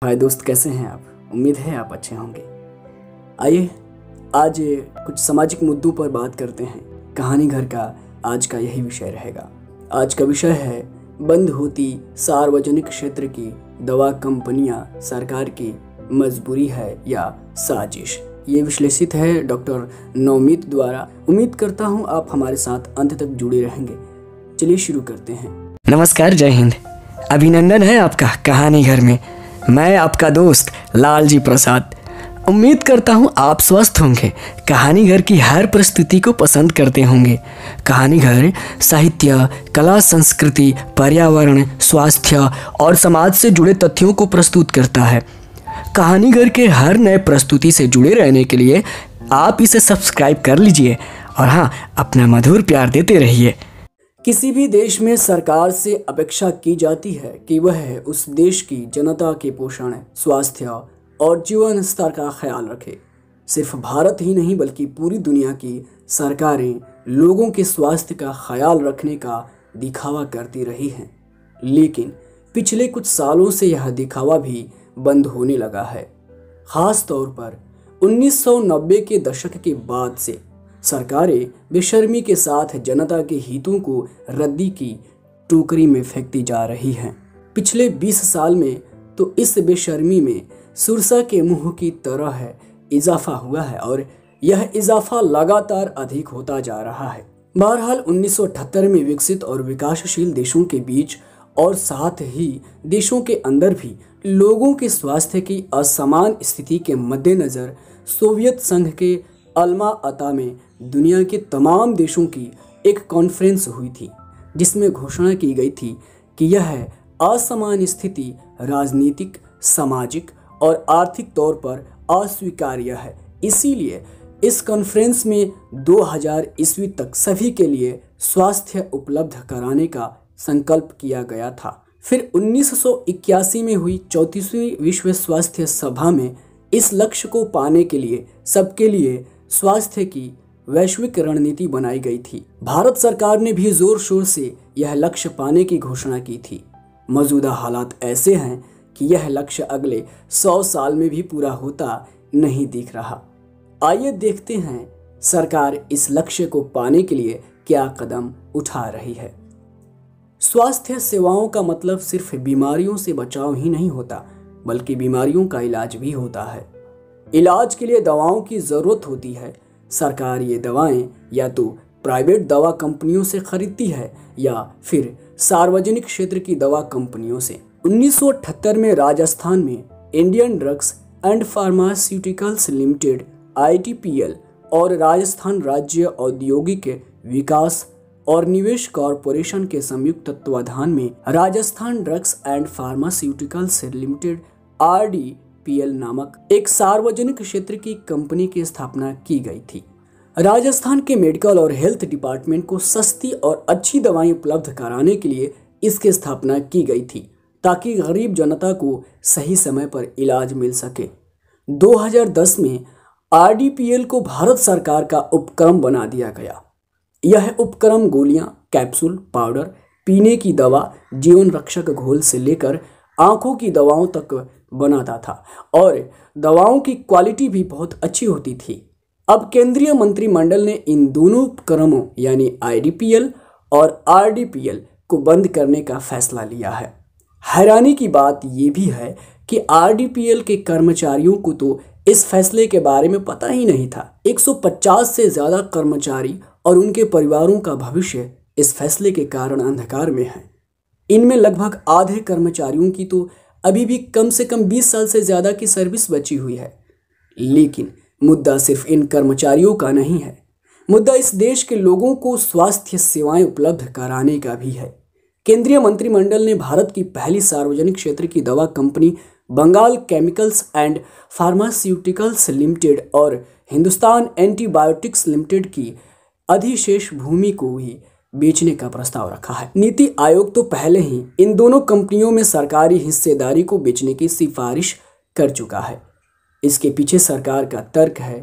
हाय दोस्त, कैसे हैं आप? उम्मीद है आप अच्छे होंगे। आइए आज कुछ सामाजिक मुद्दों पर बात करते हैं। कहानी घर का आज का यही विषय रहेगा। आज का विषय है बंद होती सार्वजनिक क्षेत्र की दवा कंपनियां सरकार की मजबूरी है या साजिश। ये विश्लेषित है डॉक्टर नवमीत द्वारा। उम्मीद करता हूँ आप हमारे साथ अंत तक जुड़े रहेंगे। चलिए शुरू करते हैं। नमस्कार, जय हिंद। अभिनंदन है आपका कहानी घर में। मैं आपका दोस्त लालजी प्रसाद। उम्मीद करता हूँ आप स्वस्थ होंगे, कहानी घर की हर प्रस्तुति को पसंद करते होंगे। कहानी घर साहित्य, कला, संस्कृति, पर्यावरण, स्वास्थ्य और समाज से जुड़े तथ्यों को प्रस्तुत करता है। कहानी घर के हर नए प्रस्तुति से जुड़े रहने के लिए आप इसे सब्सक्राइब कर लीजिए और हाँ, अपना मधुर प्यार देते रहिए। किसी भी देश में सरकार से अपेक्षा की जाती है कि वह उस देश की जनता के पोषण, स्वास्थ्य और जीवन स्तर का ख्याल रखे। सिर्फ भारत ही नहीं बल्कि पूरी दुनिया की सरकारें लोगों के स्वास्थ्य का ख्याल रखने का दिखावा करती रही हैं। लेकिन पिछले कुछ सालों से यह दिखावा भी बंद होने लगा है। खास तौर पर 1990 के दशक के बाद से सरकारें बेशर्मी के साथ जनता के हितों को रद्दी की टोकरी में फेंकती जा रही हैं। पिछले 20 साल में तो इस बेशर्मी में सुरसा के मुंह की तरह इजाफा हुआ है और यह इजाफा लगातार अधिक होता जा रहा है। बहरहाल 1978 में विकसित और विकासशील देशों के बीच और साथ ही देशों के अंदर भी लोगों के स्वास्थ्य की असमान स्थिति के मद्देनजर सोवियत संघ के अल्मा अता में दुनिया के तमाम देशों की एक कॉन्फ्रेंस हुई थी, जिसमें घोषणा की गई थी कि यह असमान स्थिति राजनीतिक, सामाजिक और आर्थिक तौर पर अस्वीकार्य है। इसीलिए इस कॉन्फ्रेंस में 2000 ईस्वी तक सभी के लिए स्वास्थ्य उपलब्ध कराने का संकल्प किया गया था। फिर 1981 में हुई 34वीं विश्व स्वास्थ्य सभा में इस लक्ष्य को पाने के लिए सबके लिए स्वास्थ्य की वैश्विक रणनीति बनाई गई थी। भारत सरकार ने भी जोर शोर से यह लक्ष्य पाने की घोषणा की थी। मौजूदा हालात ऐसे हैं कि यह लक्ष्य अगले 100 साल में भी पूरा होता नहीं दिख रहा। आइए देखते हैं सरकार इस लक्ष्य को पाने के लिए क्या कदम उठा रही है। स्वास्थ्य सेवाओं का मतलब सिर्फ बीमारियों से बचाव ही नहीं होता, बल्कि बीमारियों का इलाज भी होता है। इलाज के लिए दवाओं की जरूरत होती है। सरकार ये दवाएं या तो प्राइवेट दवा कंपनियों से खरीदती है या फिर सार्वजनिक क्षेत्र की दवा कंपनियों से। 1978 में राजस्थान में Indian drugs and pharmaceuticals limited (ITPL) और राजस्थान राज्य औद्योगिक विकास और निवेश कॉरपोरेशन के संयुक्त तत्वाधान में Rajasthan drugs and pharmaceuticals limited (RDPL) नामक एक सार्वजनिक क्षेत्र की कंपनी की स्थापना की गई थी। राजस्थान के मेडिकल और हेल्थ डिपार्टमेंट को सस्ती और अच्छी दवाएं उपलब्ध कराने के लिए इसकी स्थापना की गई थी, ताकि गरीब जनता को सही समय पर इलाज मिल सके। 2010 में RDPL को भारत सरकार का उपक्रम बना दिया गया। यह उपक्रम गोलियां, कैप्सूल, पाउडर, पीने की दवा, जीवन रक्षक घोल से लेकर आंखों की दवाओं तक बनाता था और दवाओं की क्वालिटी भी बहुत अच्छी होती थी। अब केंद्रीय मंत्रिमंडल ने इन दोनों उपक्रमों यानी IDPL और RDPL को बंद करने का फैसला लिया है। हैरानी की बात यह भी है कि RDPL के कर्मचारियों को तो इस फैसले के बारे में पता ही नहीं था। 150 से ज्यादा कर्मचारी और उनके परिवारों का भविष्य इस फैसले के कारण अंधकार में है। इनमें लगभग आधे कर्मचारियों की तो अभी भी कम से कम 20 साल से ज्यादा की सर्विस बची हुई है। लेकिन मुद्दा सिर्फ इन कर्मचारियों का नहीं है, मुद्दा इस देश के लोगों को स्वास्थ्य सेवाएं उपलब्ध कराने का भी है। केंद्रीय मंत्रिमंडल ने भारत की पहली सार्वजनिक क्षेत्र की दवा company Bengal chemicals and pharmaceuticals limited और हिंदुस्तान एंटीबायोटिक्स लिमिटेड की अधिशेष भूमि को ही बेचने का प्रस्ताव रखा है। नीति आयोग तो पहले ही इन दोनों कंपनियों में सरकारी हिस्सेदारी को बेचने की सिफारिश कर चुका है। इसके पीछे सरकार का तर्क है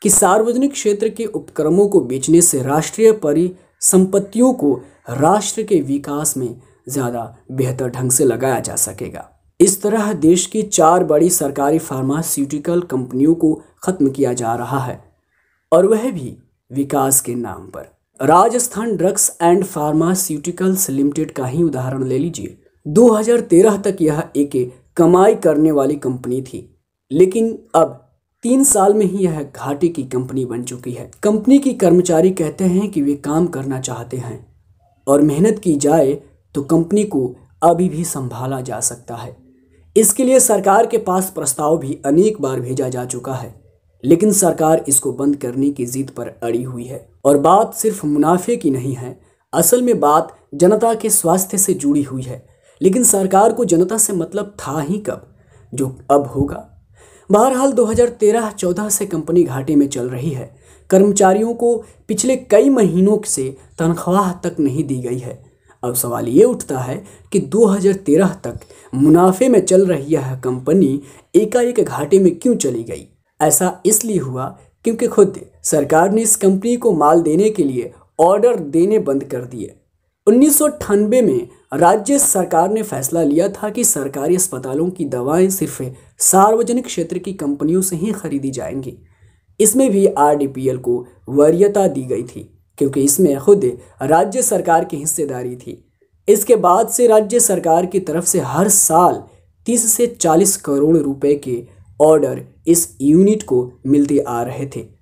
कि सार्वजनिक क्षेत्र के उपक्रमों को बेचने से राष्ट्रीय परिसंपत्तियों को राष्ट्र के विकास में ज़्यादा बेहतर ढंग से लगाया जा सकेगा। इस तरह देश की 4 बड़ी सरकारी फार्मास्यूटिकल कंपनियों को खत्म किया जा रहा है, और वह भी विकास के नाम पर। Rajasthan drugs and pharmaceuticals limited का ही उदाहरण ले लीजिए। 2013 तक यह एक कमाई करने वाली कंपनी थी, लेकिन अब 3 साल में ही यह घाटे की कंपनी बन चुकी है। कंपनी की कर्मचारी कहते हैं कि वे काम करना चाहते हैं और मेहनत की जाए तो कंपनी को अभी भी संभाला जा सकता है। इसके लिए सरकार के पास प्रस्ताव भी अनेक बार भेजा जा चुका है, लेकिन सरकार इसको बंद करने की जिद पर अड़ी हुई है। और बात सिर्फ मुनाफे की नहीं है, असल में बात जनता के स्वास्थ्य से जुड़ी हुई है। लेकिन सरकार को जनता से मतलब था ही कब, जो अब होगा। बहरहाल 2013-14 से कंपनी घाटे में चल रही है। कर्मचारियों को पिछले कई महीनों से तनख्वाह तक नहीं दी गई है। अब सवाल ये उठता है कि 2013 तक मुनाफे में चल रही यह कंपनी एकाएक घाटे में क्यों चली गई। ऐसा इसलिए हुआ क्योंकि खुद सरकार ने इस कंपनी को माल देने के लिए ऑर्डर देने बंद कर दिए। 1998 में राज्य सरकार ने फैसला लिया था कि सरकारी अस्पतालों की दवाएं सिर्फ सार्वजनिक क्षेत्र की कंपनियों से ही खरीदी जाएंगी। इसमें भी आरडीपीएल को वरीयता दी गई थी, क्योंकि इसमें खुद राज्य सरकार की हिस्सेदारी थी। इसके बाद से राज्य सरकार की तरफ से हर साल 30 से 40 करोड़ रुपए के ऑर्डर इस यूनिट को मिलते आ रहे थे।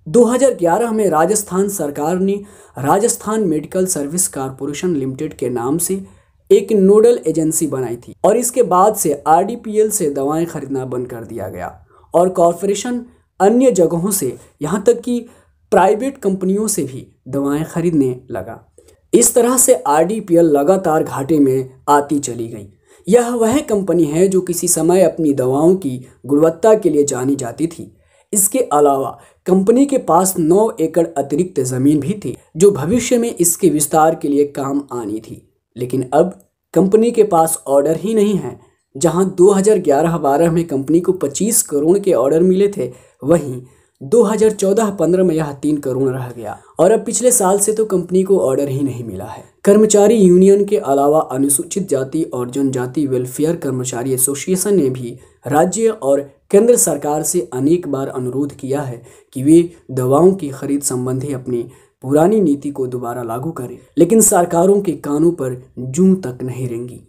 2011 में राजस्थान सरकार ने Rajasthan medical service corporation limited के नाम से एक नोडल एजेंसी बनाई थी, और इसके बाद से आरडीपीएल से दवाएं खरीदना बंद कर दिया गया और कॉरपोरेशन अन्य जगहों से, यहाँ तक कि प्राइवेट कंपनियों से भी दवाएं खरीदने लगा। इस तरह से आरडीपीएल लगातार घाटे में आती चली गई। यह वह कंपनी है जो किसी समय अपनी दवाओं की गुणवत्ता के लिए जानी जाती थी। इसके अलावा कंपनी के पास 9 एकड़ अतिरिक्त जमीन भी थी, जो भविष्य में इसके विस्तार के लिए काम आनी थी। लेकिन अब कंपनी के पास ऑर्डर ही नहीं है। जहां 2011-12 में कंपनी को 25 करोड़ के ऑर्डर मिले थे, वहीं 2014-15 में यह 3 करोड़ रह गया, और अब पिछले साल से तो कंपनी को ऑर्डर ही नहीं मिला है। कर्मचारी यूनियन के अलावा अनुसूचित जाति और जनजाति वेलफेयर कर्मचारी एसोसिएशन ने भी राज्य और केंद्र सरकार से अनेक बार अनुरोध किया है कि वे दवाओं की खरीद संबंधी अपनी पुरानी नीति को दोबारा लागू करें, लेकिन सरकारों के कानों पर जूं तक नहीं रेंगी।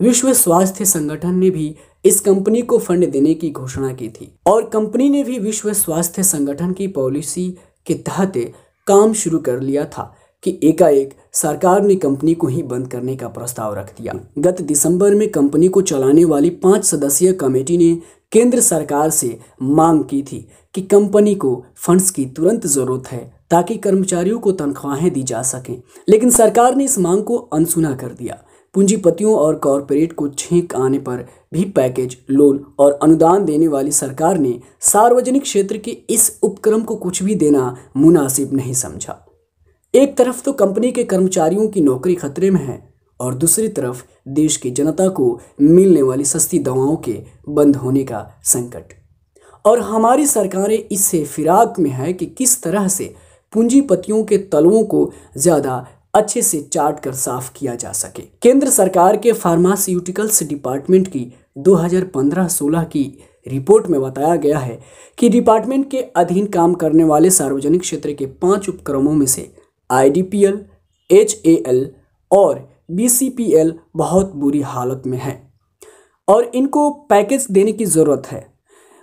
विश्व स्वास्थ्य संगठन ने भी इस कंपनी को फंड देने की घोषणा की थी, और कंपनी ने भी विश्व स्वास्थ्य संगठन की पॉलिसी के तहत काम शुरू कर लिया था कि एकाएक सरकार ने कंपनी को ही बंद करने का प्रस्ताव रख दिया। गत दिसंबर में कंपनी को चलाने वाली 5 सदस्यीय कमेटी ने केंद्र सरकार से मांग की थी कि कंपनी को फंड्स की तुरंत जरूरत है ताकि कर्मचारियों को तनख्वाहें दी जा सकें, लेकिन सरकार ने इस मांग को अनसुना कर दिया। पूंजीपतियों और कॉरपोरेट को छींक आने पर भी पैकेज, लोन और अनुदान देने वाली सरकार ने सार्वजनिक क्षेत्र के इस उपक्रम को कुछ भी देना मुनासिब नहीं समझा। एक तरफ तो कंपनी के कर्मचारियों की नौकरी खतरे में है, और दूसरी तरफ देश की जनता को मिलने वाली सस्ती दवाओं के बंद होने का संकट। और हमारी सरकारें इससे फिराक में है कि किस तरह से पूंजीपतियों के तलवों को ज़्यादा अच्छे से चाट कर साफ किया जा सके। केंद्र सरकार के फार्मास्यूटिकल्स डिपार्टमेंट की 2015-16 की रिपोर्ट में बताया गया है कि डिपार्टमेंट के अधीन काम करने वाले सार्वजनिक क्षेत्र के 5 उपक्रमों में से आईडीपीएल, एचएएल और बीसीपीएल बहुत बुरी हालत में है और इनको पैकेज देने की ज़रूरत है।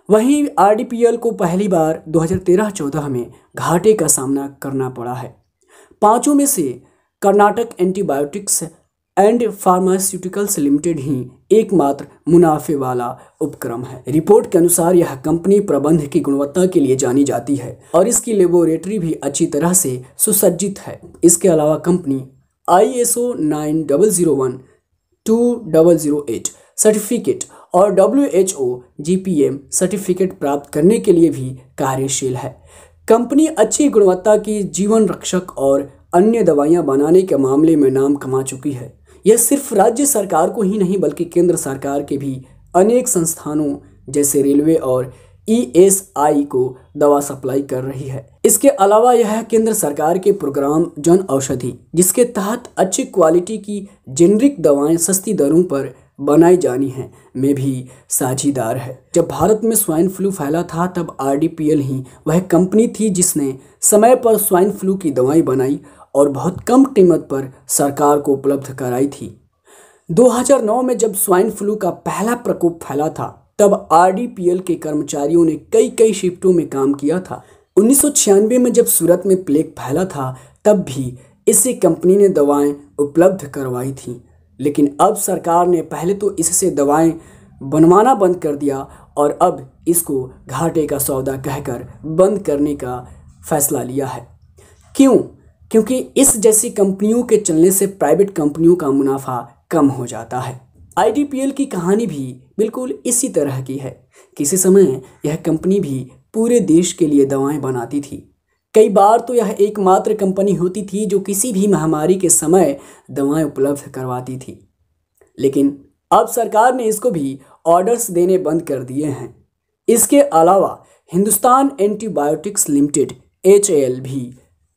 वहीं आरडीपीएल को पहली बार 2013-14 में घाटे का सामना करना पड़ा है। 5 में से Karnataka antibiotics and pharmaceuticals limited ही एकमात्र मुनाफे वाला उपक्रम है। रिपोर्ट के अनुसार यह कंपनी प्रबंध की गुणवत्ता के लिए जानी जाती है और इसकी लेबोरेटरी भी अच्छी तरह से सुसज्जित है। इसके अलावा कंपनी ISO 9001-2008 सर्टिफिकेट और WHO GPM सर्टिफिकेट प्राप्त करने के लिए भी कार्यशील है। कंपनी अच्छी गुणवत्ता की जीवन रक्षक और अन्य दवाइयां बनाने के मामले में नाम कमा चुकी है। यह सिर्फ राज्य सरकार को ही नहीं बल्कि केंद्र सरकार के भी अनेक संस्थानों जैसे रेलवे और ESI को दवा सप्लाई कर रही है। इसके अलावा यह केंद्र सरकार के प्रोग्राम जन औषधि, जिसके तहत अच्छी क्वालिटी की जेनरिक दवाएं सस्ती दरों पर बनाई जानी है में भी साझीदार है। जब भारत में स्वाइन फ्लू फैला था तब RDPL ही वह कंपनी थी जिसने समय पर स्वाइन फ्लू की दवाई बनाई और बहुत कम कीमत पर सरकार को उपलब्ध कराई थी। 2009 में जब स्वाइन फ्लू का पहला प्रकोप फैला था तब RDPL के कर्मचारियों ने कई शिफ्टों में काम किया था। 1996 में जब सूरत में प्लेग फैला था तब भी इसी कंपनी ने दवाएं उपलब्ध करवाई थी, लेकिन अब सरकार ने पहले तो इससे दवाएं बनवाना बंद कर दिया और अब इसको घाटे का सौदा कहकर बंद करने का फैसला लिया है। क्यों? क्योंकि इस जैसी कंपनियों के चलने से प्राइवेट कंपनियों का मुनाफा कम हो जाता है। RDPL की कहानी भी बिल्कुल इसी तरह की है। किसी समय यह कंपनी भी पूरे देश के लिए दवाएं बनाती थी। कई बार तो यह एकमात्र कंपनी होती थी जो किसी भी महामारी के समय दवाएं उपलब्ध करवाती थी, लेकिन अब सरकार ने इसको भी ऑर्डर्स देने बंद कर दिए हैं। इसके अलावा हिंदुस्तान एंटीबायोटिक्स लिमिटेड HAL भी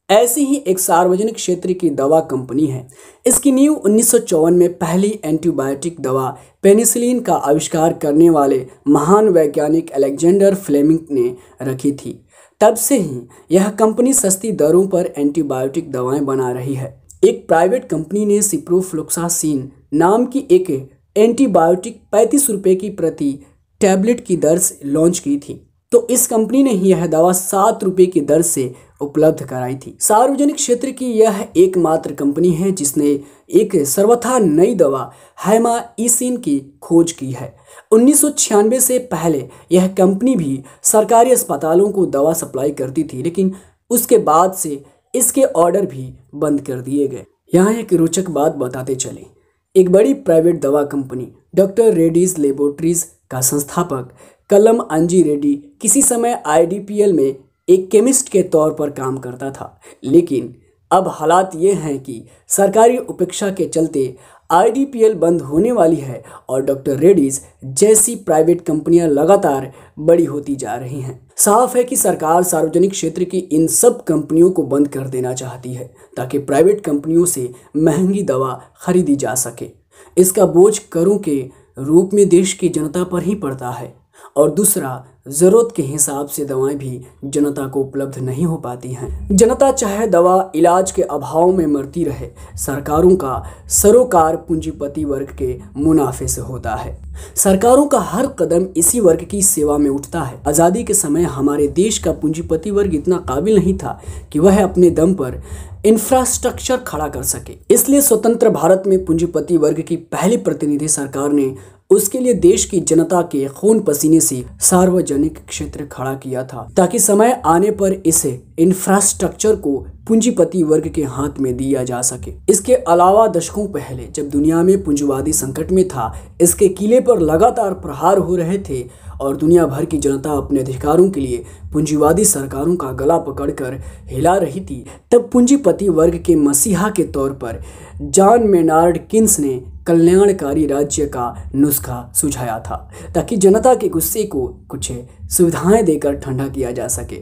ऐसी ही एक सार्वजनिक क्षेत्र की दवा कंपनी है। इसकी नींव 1954 में पहली एंटीबायोटिक दवा पेनिसिलिन का आविष्कार करने वाले महान वैज्ञानिक अलेक्जेंडर फ्लेमिंग ने रखी थी। तब से ही यह कंपनी सस्ती दरों पर एंटीबायोटिक दवाएं बना रही है। एक प्राइवेट कंपनी ने सिप्रोफ्लोक्सासिन नाम की एक एंटीबायोटिक 35 रुपये की प्रति टैबलेट की दर से लॉन्च की थी, तो इस कंपनी ने ही यह दवा 7 रुपये की दर से उपलब्ध कराई थी। सार्वजनिक क्षेत्र की यह एकमात्र कंपनी है जिसने एक सर्वथा नई दवा हैमाइसिन की खोज की है। 1996 से पहले यह कंपनी भी सरकारी अस्पतालों को दवा सप्लाई करती थी, लेकिन उसके बाद से इसके ऑर्डर भी बंद कर दिए गए। यहाँ एक रोचक बात बताते चले। एक बड़ी प्राइवेट दवा कंपनी डॉक्टर रेड्डीज लेबोरेटरीज का संस्थापक कल्लम अंजी रेड्डी किसी समय RDPL में एक केमिस्ट के तौर पर काम करता था, लेकिन अब हालात ये हैं कि सरकारी उपेक्षा के चलते RDPL बंद होने वाली है और डॉक्टर रेड्डीज जैसी प्राइवेट कंपनियां लगातार बड़ी होती जा रही हैं। साफ है कि सरकार सार्वजनिक क्षेत्र की इन सब कंपनियों को बंद कर देना चाहती है ताकि प्राइवेट कंपनियों से महंगी दवा खरीदी जा सके। इसका बोझ करों के रूप में देश की जनता पर ही पड़ता है और दूसरा, ज़रूरत के हिसाब से दवाएं भी जनता को उपलब्ध नहीं हो पाती हैं। जनता चाहे दवा इलाज के अभाव में मरती रहे, सरकारों का सरोकार पूंजीपति वर्ग के मुनाफे से होता है। सरकारों का हर कदम इसी वर्ग की सेवा में उठता है। आज़ादी के समय हमारे देश का पूंजीपति वर्ग इतना काबिल नहीं था कि वह अपने दम पर इंफ्रास्ट्रक्चर खड़ा कर सके, इसलिए स्वतंत्र भारत में पूंजीपति वर्ग की पहली प्रतिनिधि सरकार ने उसके लिए देश की जनता के खून पसीने से सार्वजनिक क्षेत्र खड़ा किया था ताकि समय आने पर इसे इंफ्रास्ट्रक्चर को पूंजीपति वर्ग के हाथ में दिया जा सके। इसके अलावा दशकों पहले जब दुनिया में पूंजीवादी संकट में था, इसके किले पर लगातार प्रहार हो रहे थे और दुनिया भर की जनता अपने अधिकारों के लिए पूंजीवादी सरकारों का गला पकड़कर हिला रही थी, तब पूंजीपति वर्ग के मसीहा के तौर पर जॉन मेनार्ड किन्स ने कल्याणकारी राज्य का नुस्खा सुझाया था ताकि जनता के गुस्से को कुछ सुविधाएं देकर ठंडा किया जा सके।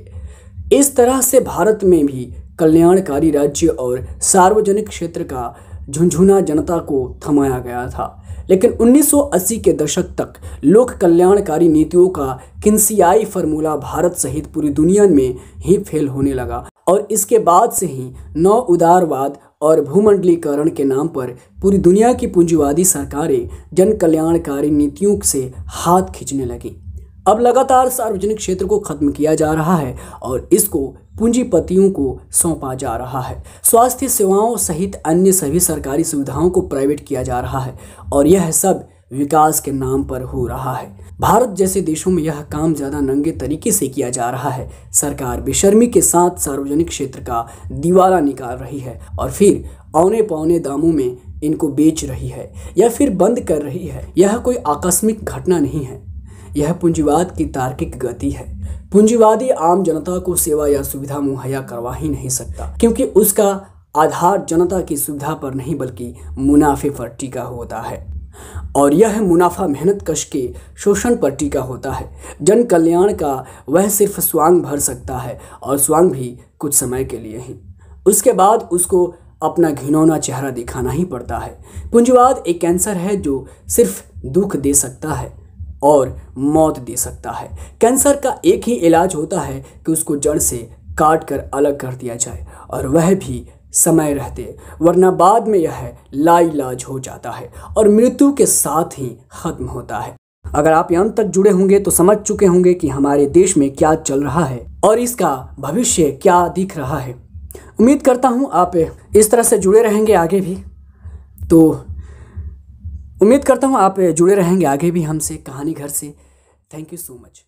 इस तरह से भारत में भी कल्याणकारी राज्य और सार्वजनिक क्षेत्र का झुंझुना जनता को थमाया गया था, लेकिन 1980 के दशक तक लोक कल्याणकारी नीतियों का किन्सियाई फार्मूला भारत सहित पूरी दुनिया में ही फेल होने लगा और इसके बाद से ही नव उदारवाद और भूमंडलीकरण के नाम पर पूरी दुनिया की पूंजीवादी सरकारें जन कल्याणकारी नीतियों से हाथ खींचने लगी। अब लगातार सार्वजनिक क्षेत्र को खत्म किया जा रहा है और इसको पूंजीपतियों को सौंपा जा रहा है। स्वास्थ्य सेवाओं सहित अन्य सभी सरकारी सुविधाओं को प्राइवेट किया जा रहा है और यह सब विकास के नाम पर हो रहा है। भारत जैसे देशों में यह काम ज़्यादा नंगे तरीके से किया जा रहा है। सरकार बेशर्मी के साथ सार्वजनिक क्षेत्र का दिवाला निकाल रही है और फिर औने पौने दामों में इनको बेच रही है या फिर बंद कर रही है। यह कोई आकस्मिक घटना नहीं है, यह पूंजीवाद की तार्किक गति है। पूंजीवादी आम जनता को सेवा या सुविधा मुहैया करवा ही नहीं सकता क्योंकि उसका आधार जनता की सुविधा पर नहीं बल्कि मुनाफे पर टिका होता है और यह मुनाफा मेहनत कश के शोषण पर टिका होता है। जन कल्याण का वह सिर्फ स्वांग भर सकता है और स्वांग भी कुछ समय के लिए ही। उसके बाद उसको अपना घिनौना चेहरा दिखाना ही पड़ता है। पूंजीवाद एक कैंसर है जो सिर्फ दुख दे सकता है और मौत दे सकता है। कैंसर का एक ही इलाज होता है कि उसको जड़ से काट कर अलग कर दिया जाए, और वह भी समय रहते, वरना बाद में यह लाइलाज हो जाता है और मृत्यु के साथ ही खत्म होता है। अगर आप यहाँ तक जुड़े होंगे तो समझ चुके होंगे कि हमारे देश में क्या चल रहा है और इसका भविष्य क्या दिख रहा है। उम्मीद करता हूँ आप इस तरह से जुड़े रहेंगे आगे भी। तो उम्मीद करता हूँ आप जुड़े रहेंगे आगे भी हमसे, कहानी घर से। Thank you so much.